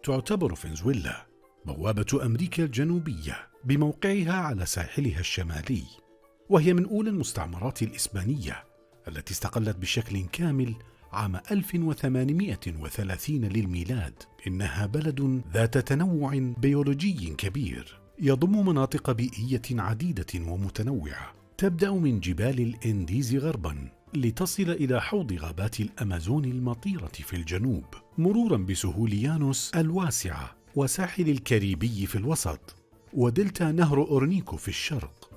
تعتبر فنزويلا بوابة أمريكا الجنوبية بموقعها على ساحلها الشمالي، وهي من أولى المستعمرات الإسبانية التي استقلت بشكل كامل عام 1830 للميلاد. إنها بلد ذات تنوع بيولوجي كبير، يضم مناطق بيئية عديدة ومتنوعة، تبدأ من جبال الإنديز غرباً لتصل إلى حوض غابات الأمازون المطيرة في الجنوب، مرورا بسهول يانوس الواسعة وساحل الكاريبي في الوسط، ودلتا نهر أورنيكو في الشرق.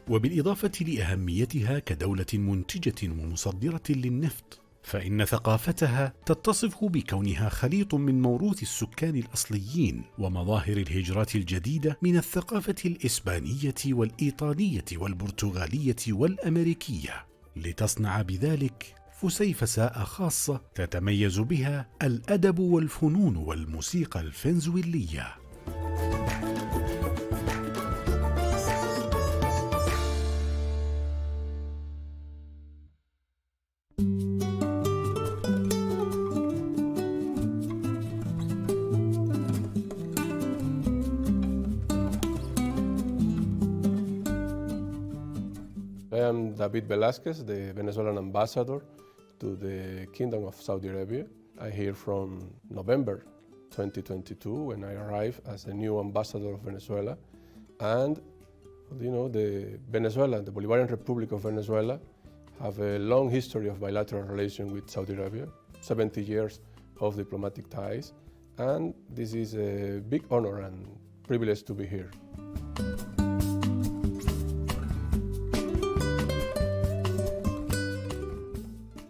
وبالإضافة لأهميتها كدولة منتجة ومصدرة للنفط، فإن ثقافتها تتصف بكونها خليط من موروث السكان الأصليين ومظاهر الهجرات الجديدة من الثقافة الإسبانية والإيطالية والبرتغالية والأمريكية، لتصنع بذلك فسيفساء خاصة تتميز بها الأدب والفنون والموسيقى الفنزويلية. I am David Velázquez, the Venezuelan ambassador to the Kingdom of Saudi Arabia. I'm here from November 2022 when I arrived as the new ambassador of Venezuela. And the Venezuela, the Bolivarian Republic of Venezuela, have a long history of bilateral relations with Saudi Arabia, 70 years of diplomatic ties. And this is a big honor and privilege to be here.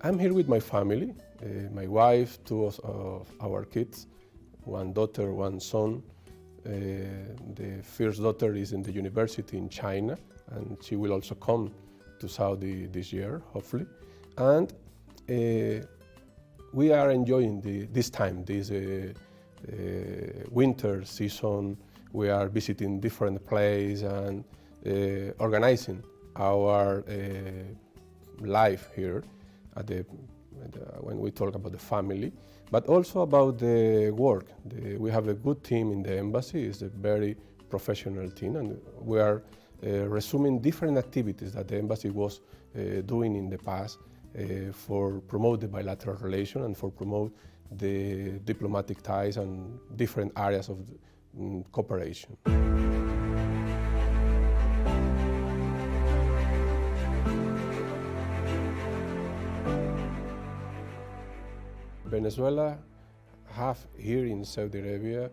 I'm here with my family, my wife, two of our kids, one daughter, one son. The first daughter is in the university in China, and she will also come to Saudi this year, hopefully. And we are enjoying this time, this winter season. We are visiting different places and organizing our life here. When we talk about the family, but also about the work. We have a good team in the embassy. It's a very professional team, and we are resuming different activities that the embassy was doing in the past for promote the bilateral relation and for promote the diplomatic ties and different areas of cooperation. Venezuela have here in Saudi Arabia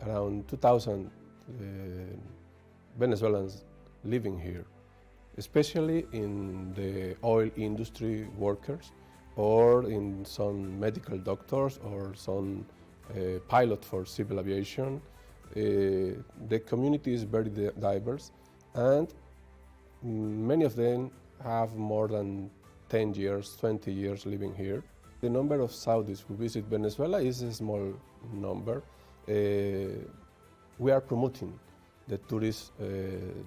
around 2,000 Venezuelans living here, especially in the oil industry workers or in some medical doctors or some pilot for civil aviation. The community is very diverse, and many of them have more than 10 years, 20 years living here. The number of Saudis who visit Venezuela is a small number. We are promoting the tourist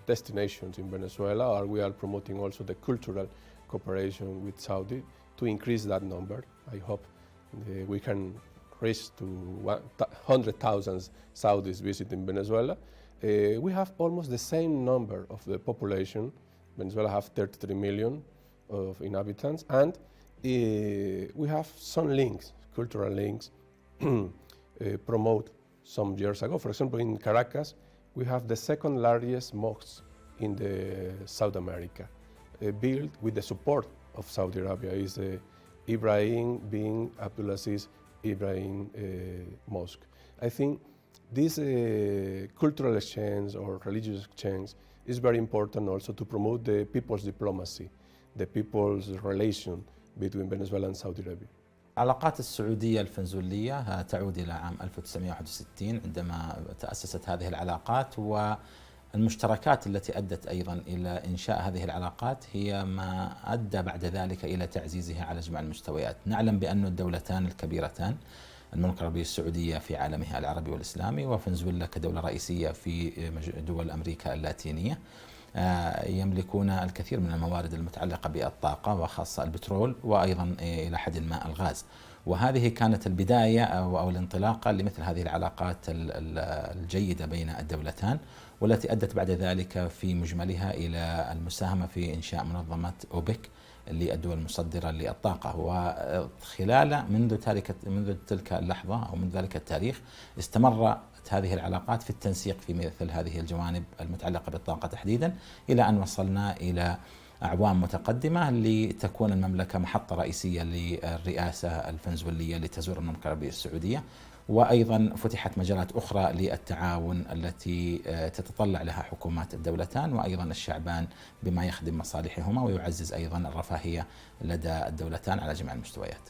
destinations in Venezuela, or we are promoting also the cultural cooperation with Saudi to increase that number. I hope we can reach to 100,000 Saudis visiting Venezuela. We have almost the same number of the population. Venezuela have 33 million of inhabitants, and we have some links, cultural links, promote some years ago. For example, in Caracas, we have the second largest mosque in South America, built with the support of Saudi Arabia. Is the Ibrahim bin Abdulaziz Ibrahim Mosque. I think this cultural exchange or religious exchange is very important also to promote the people's diplomacy, the people's relation between Venezuela and Saudi Arabia. العلاقات السعودية الفنزويلية تعود إلى عام 1961 عندما تأسست هذه العلاقات، والمشتركات التي أدت أيضا إلى إنشاء هذه العلاقات هي ما أدى بعد ذلك إلى تعزيزها على جميع المستويات. نعلم بأن الدولتان الكبيرتان المملكة العربية السعودية في عالمها العربي والإسلامي، وفنزويلا كدولة رئيسية في دول أمريكا اللاتينية، يملكون الكثير من الموارد المتعلقة بالطاقة وخاصة البترول وأيضا إلى حد ما الغاز. وهذه كانت البداية أو الانطلاقة لمثل هذه العلاقات الجيدة بين الدولتان، والتي أدت بعد ذلك في مجملها إلى المساهمة في إنشاء منظمة أوبك للدول المصدرة للطاقة. وخلال منذ تلك اللحظة أو من ذلك التاريخ استمرت هذه العلاقات في التنسيق في مثل هذه الجوانب المتعلقة بالطاقة تحديدا، إلى أن وصلنا إلى أعوام متقدمة لتكون المملكة محطة رئيسية للرئاسة الفنزويلية لتزور المملكة العربية السعودية. وأيضا فتحت مجالات أخرى للتعاون التي تتطلع لها حكومات الدولتان وأيضا الشعبان بما يخدم مصالحهما ويعزز أيضا الرفاهية لدى الدولتان على جميع المستويات.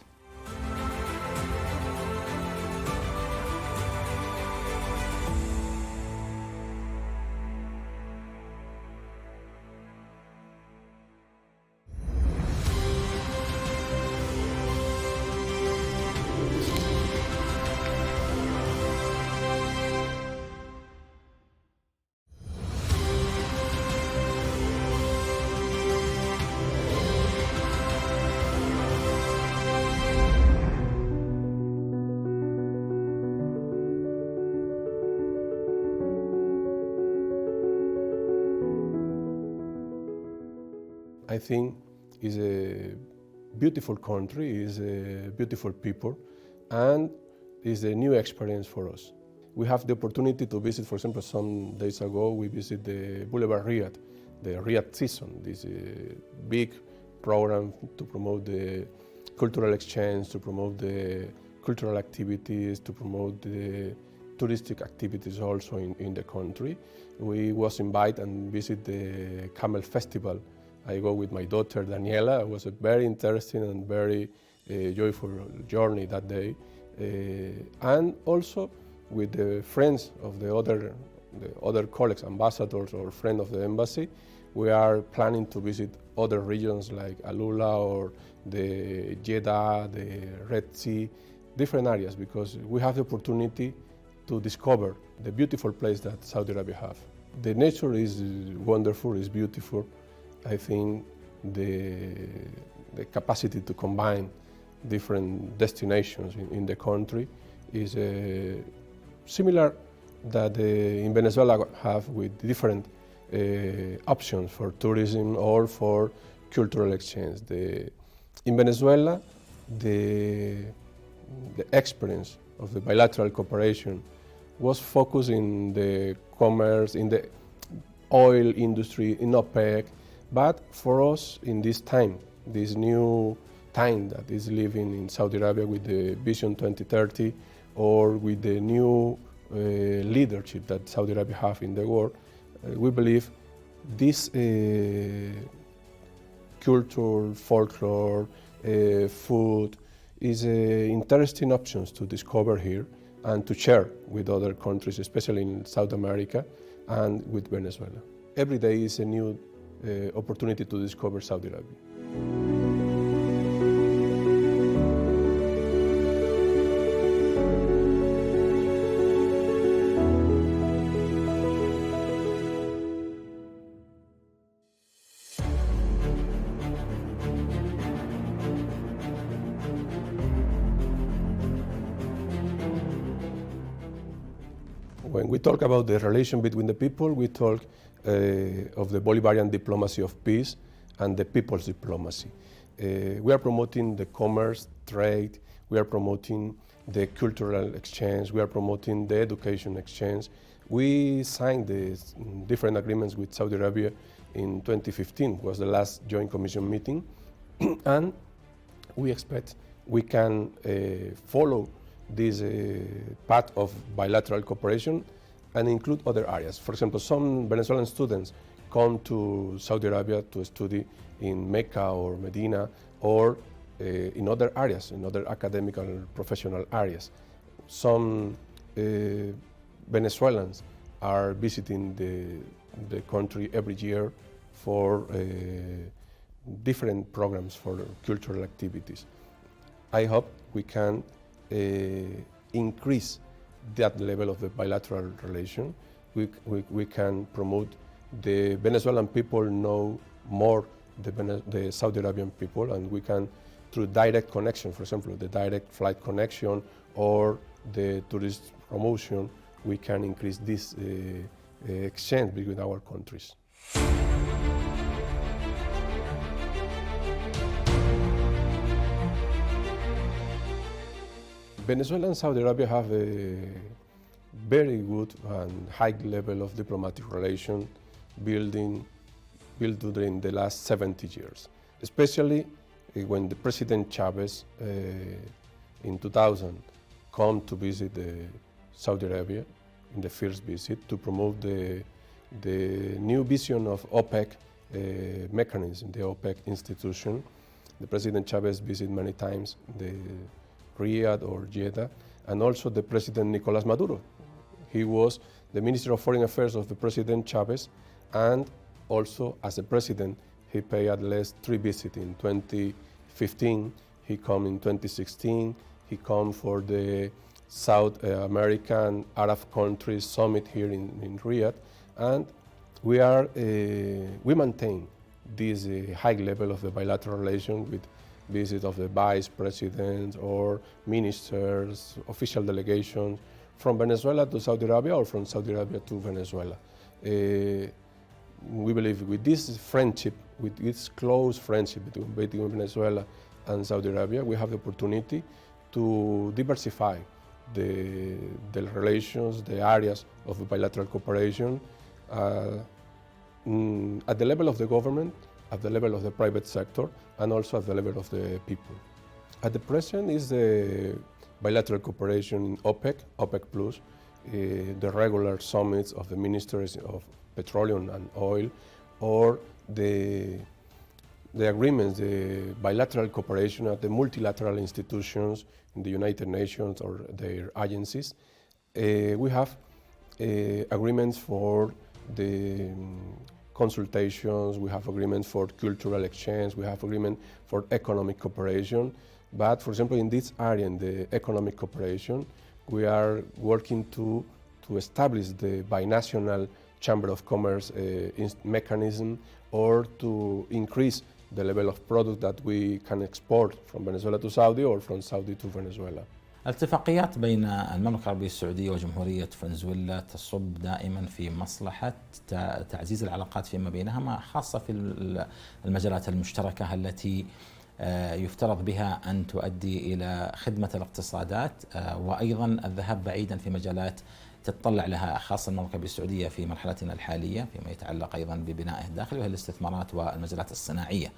I think it's a beautiful country, it's a beautiful people, and it's a new experience for us. We have the opportunity to visit, for example, some days ago we visited the Boulevard Riyadh, the Riyadh season, this big program to promote the cultural exchange, to promote the cultural activities, to promote the touristic activities also in the country. We was invited and visit the Camel Festival. I go with my daughter Daniela. It was a very interesting and very joyful journey that day. And also with the friends of the other colleagues, ambassadors or friends of the embassy, we are planning to visit other regions like Alula or the Jeddah, the Red Sea, different areas, because we have the opportunity to discover the beautiful place that Saudi Arabia have. The nature is wonderful, is beautiful. I think the capacity to combine different destinations in the country is similar that in Venezuela have with different options for tourism or for cultural exchange. In Venezuela, the experience of the bilateral cooperation was focused in the commerce, in the oil industry, in OPEC. But for us, in this time, this new time that is living in Saudi Arabia with the Vision 2030 or with the new leadership that Saudi Arabia have in the world, we believe this culture, folklore, food is interesting options to discover here and to share with other countries, especially in South America and with Venezuela. Every day is a new opportunity to discover Saudi Arabia. When we talk about the relation between the people, we talk of the Bolivarian diplomacy of peace and the people's diplomacy. We are promoting the commerce, trade, we are promoting the cultural exchange, we are promoting the education exchange. We signed the different agreements with Saudi Arabia in 2015, was the last Joint Commission meeting, and we expect we can follow this path of bilateral cooperation and include other areas. For example, some Venezuelan students come to Saudi Arabia to study in Mecca or Medina or in other areas, in other academic and professional areas. Some Venezuelans are visiting the country every year for different programs for cultural activities. I hope we can increase that level of the bilateral relation. We can promote the Venezuelan people know more the Saudi Arabian people, and we can, through direct connection, for example, the direct flight connection or the tourist promotion, we can increase this exchange between our countries. Venezuela and Saudi Arabia have a very good and high level of diplomatic relation built during the last 70 years, especially when the President Chavez in 2000 come to visit Saudi Arabia in the first visit to promote the new vision of OPEC mechanism, the OPEC institution. The President Chavez visited many times the Riyadh or Jeddah, and also the President Nicolas Maduro. He was the Minister of Foreign Affairs of the President Chavez, and also as a president, he paid at least 3 visits in 2015, he come in 2016, he come for the South American Arab countries summit here in Riyadh, and we maintain this high level of the bilateral relation with visits of the vice presidents or ministers, official delegations from Venezuela to Saudi Arabia or from Saudi Arabia to Venezuela. We believe with this friendship, with this close friendship between Venezuela and Saudi Arabia, we have the opportunity to diversify the relations, the areas of bilateral cooperation at the level of the government, at the level of the private sector, and also at the level of the people. At the present is the bilateral cooperation in OPEC, OPEC Plus, the regular summits of the ministers of petroleum and oil, or the agreements, the bilateral cooperation at the multilateral institutions in the United Nations or their agencies. We have agreements for the consultations, we have agreements for cultural exchange, we have agreement for economic cooperation. But for example, in this area, in the economic cooperation, we are working to establish the binational Chamber of Commerce mechanism, or to increase the level of product that we can export from Venezuela to Saudi or from Saudi to Venezuela. الاتفاقيات بين المملكة العربية السعودية وجمهورية فنزويلا تصب دائما في مصلحة تعزيز العلاقات فيما بينهما، خاصة في المجالات المشتركة التي يفترض بها أن تؤدي إلى خدمة الاقتصادات، وأيضا الذهاب بعيدا في مجالات تتطلع لها خاصة المملكة العربية السعودية في مرحلتنا الحالية فيما يتعلق أيضا ببنائه الداخلي وهي الاستثمارات والمجالات الصناعية.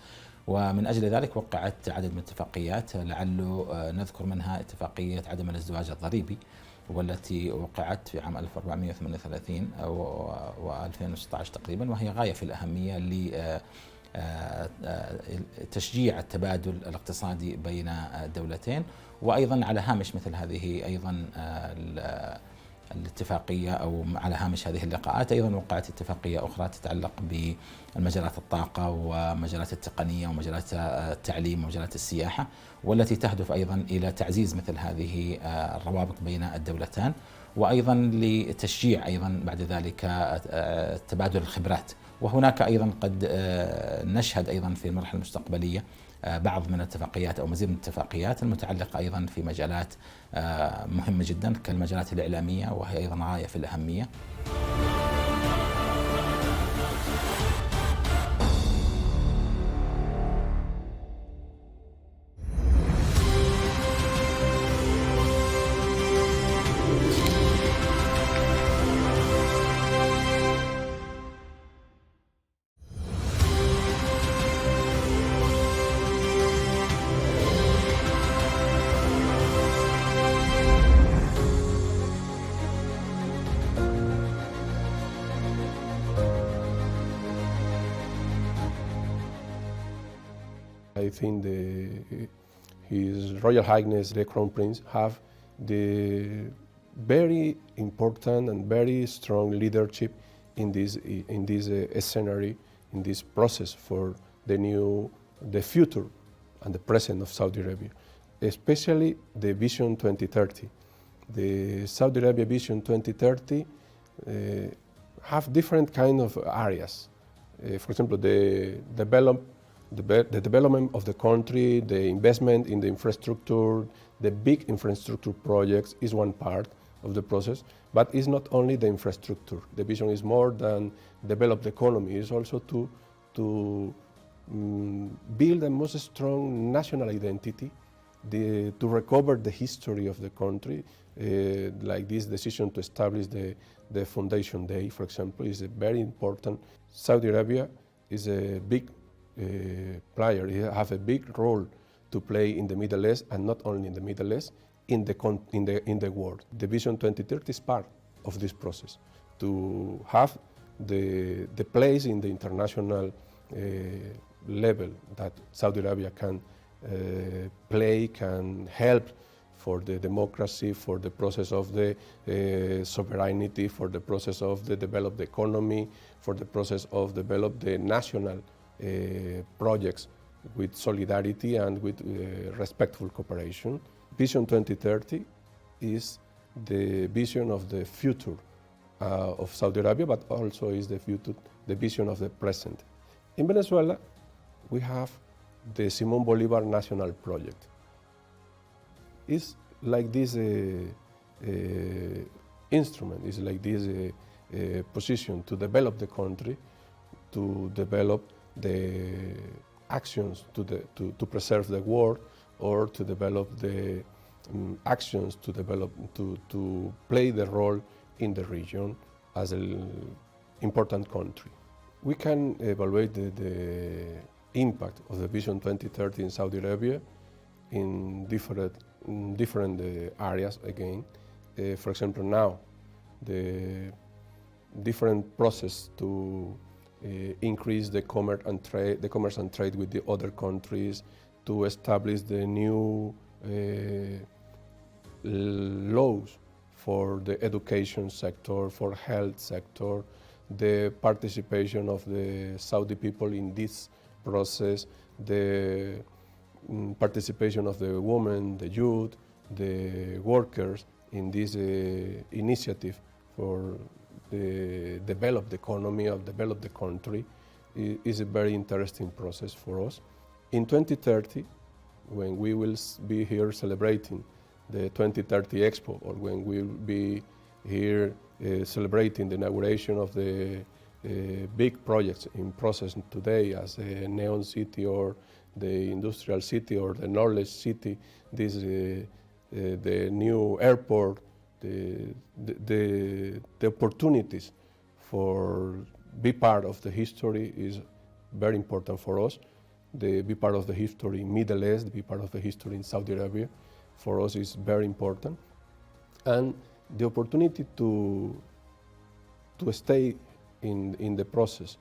ومن أجل ذلك وقعت عدد من الاتفاقيات، لعله نذكر منها اتفاقية عدم الازدواج الضريبي، والتي وقعت في عام 1438 و2016 تقريبا، وهي غاية في الأهمية لتشجيع التبادل الاقتصادي بين الدولتين. وأيضا على هامش مثل هذه أيضا الاتفاقية أو على هامش هذه اللقاءات أيضا وقعت اتفاقية أخرى تتعلق بمجالات الطاقة ومجالات التقنية ومجالات التعليم ومجالات السياحة، والتي تهدف أيضا إلى تعزيز مثل هذه الروابط بين الدولتان، وأيضا لتشجيع أيضا بعد ذلك تبادل الخبرات. وهناك أيضا قد نشهد أيضا في المرحلة المستقبلية بعض من الاتفاقيات أو مزيد من الاتفاقيات المتعلقة أيضا في مجالات مهمة جدا كالمجالات الإعلامية، وهي أيضا غاية في الأهمية. I think His Royal Highness the Crown Prince have the very important and very strong leadership in this scenario, in this process for the future and the present of Saudi Arabia, especially the Vision 2030. The Saudi Arabia Vision 2030 have different kind of areas. For example, the development of the country, the investment in the infrastructure, the big infrastructure projects is one part of the process, but it's not only the infrastructure. The vision is more than develop the economy. It's also to build a most strong national identity, to recover the history of the country, like this decision to establish the Foundation Day, for example, is a very important. Saudi Arabia is a big player. It has a big role to play in the Middle East, and not only in the Middle East, in the world. The Vision 2030 is part of this process, to have the place in the international level that Saudi Arabia can play, can help for the democracy, for the process of the sovereignty, for the process of the developed economy, for the process of develop the national projects with solidarity and with respectful cooperation. Vision 2030 is the vision of the future of Saudi Arabia, but also is the vision of the present. In Venezuela, we have the Simón Bolívar National Project. It's like this instrument, it's like this position to develop the country, to develop the actions to preserve the world, or to develop the actions to play the role in the region as an important country. We can evaluate the impact of the Vision 2030 in Saudi Arabia in different areas again. For example, now the different process to increase the commerce and trade with the other countries, to establish the new laws for the education sector, for health sector, the participation of the Saudi people in this process, the participation of the women, the youth, the workers in this initiative for the developed economy, of develop the country, is a very interesting process for us. In 2030, when we will be here celebrating the 2030 Expo, or when we will be here celebrating the inauguration of the big projects in process today, as a Neon City or the Industrial City or the Knowledge City, this the new airport, the opportunities for be part of the history is very important for us. The be part of the history in Middle East, be part of the history in Saudi Arabia, for us is very important. And the opportunity to stay in the process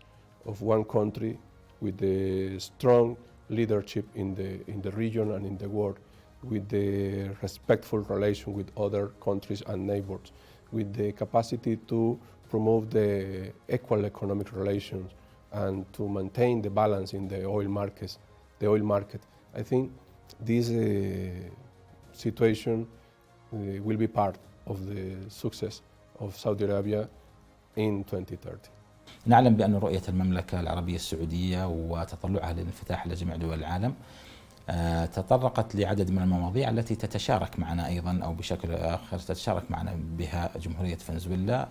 of one country with the strong leadership in the region and in the world, with the respectful relation with other countries and neighbors, with the capacity to promote the equal economic relations and to maintain the balance in the oil market. I think this situation will be part of the success of Saudi Arabia in 2030. نعلم بأن رؤية المملكة العربية السعودية وتطلعها للانفتاح على جميع دول العالم تطرقت لعدد من المواضيع التي تتشارك معنا أيضا أو بشكل آخر تتشارك معنا بها جمهورية فنزويلا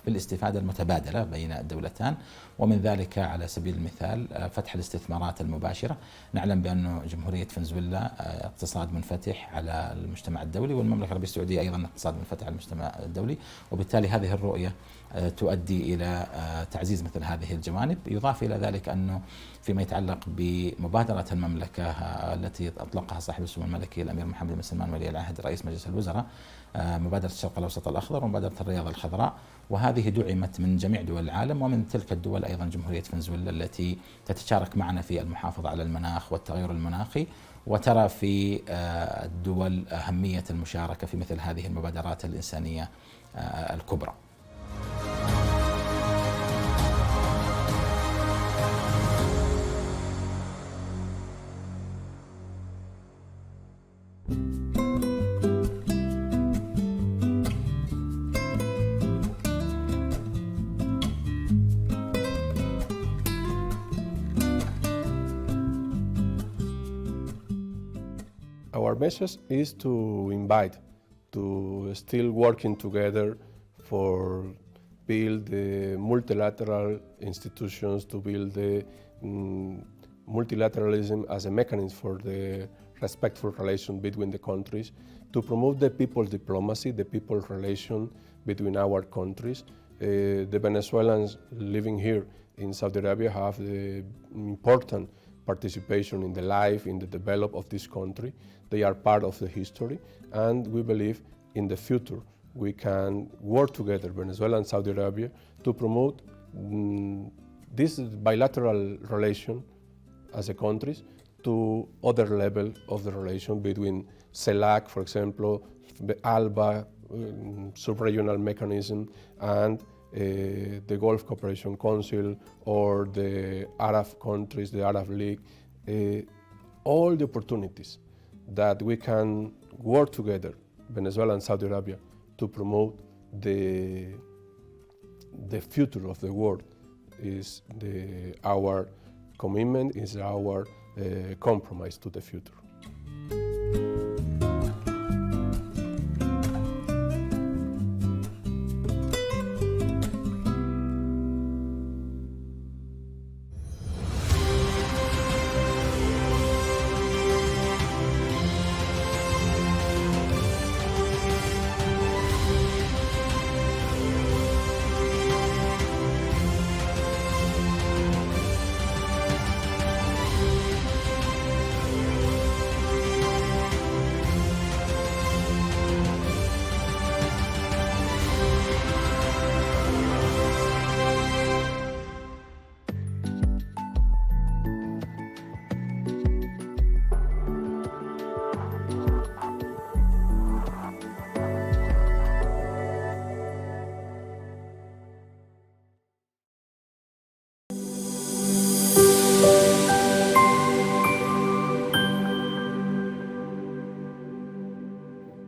في الاستفادة المتبادلة بين الدولتان، ومن ذلك على سبيل المثال فتح الاستثمارات المباشرة. نعلم بأن جمهورية فنزويلا اقتصاد منفتح على المجتمع الدولي، والمملكة العربية السعودية أيضا اقتصاد منفتح على المجتمع الدولي، وبالتالي هذه الرؤية تؤدي إلى تعزيز مثل هذه الجوانب. يضاف إلى ذلك أنه فيما يتعلق بمبادرة المملكة التي أطلقها صاحب السمو الملكي الأمير محمد بن سلمان ولي العهد رئيس مجلس الوزراء، مبادرة الشرق الأوسط الأخضر ومبادرة الرياض الخضراء، وهذه دعمت من جميع دول العالم، ومن تلك الدول أيضا جمهورية فنزويلا التي تتشارك معنا في المحافظة على المناخ والتغير المناخي، وترى في الدول أهمية المشاركة في مثل هذه المبادرات الإنسانية الكبرى. our message is to invite to still working together for build the multilateral institutions, to build the multilateralism as a mechanism for the respectful relation between the countries, to promote the people's diplomacy, the people's relation between our countries. The Venezuelans living here in Saudi Arabia have the important participation in the life, in the development of this country. They are part of the history, and we believe in the future we can work together, Venezuela and Saudi Arabia, to promote this bilateral relation as a countries to other level of the relation between CELAC, for example, the ALBA, sub-regional mechanism, and the Gulf Cooperation Council, or the Arab countries, the Arab League, all the opportunities that we can work together, Venezuela and Saudi Arabia, to promote the future of the world is our commitment, is our compromise to the future.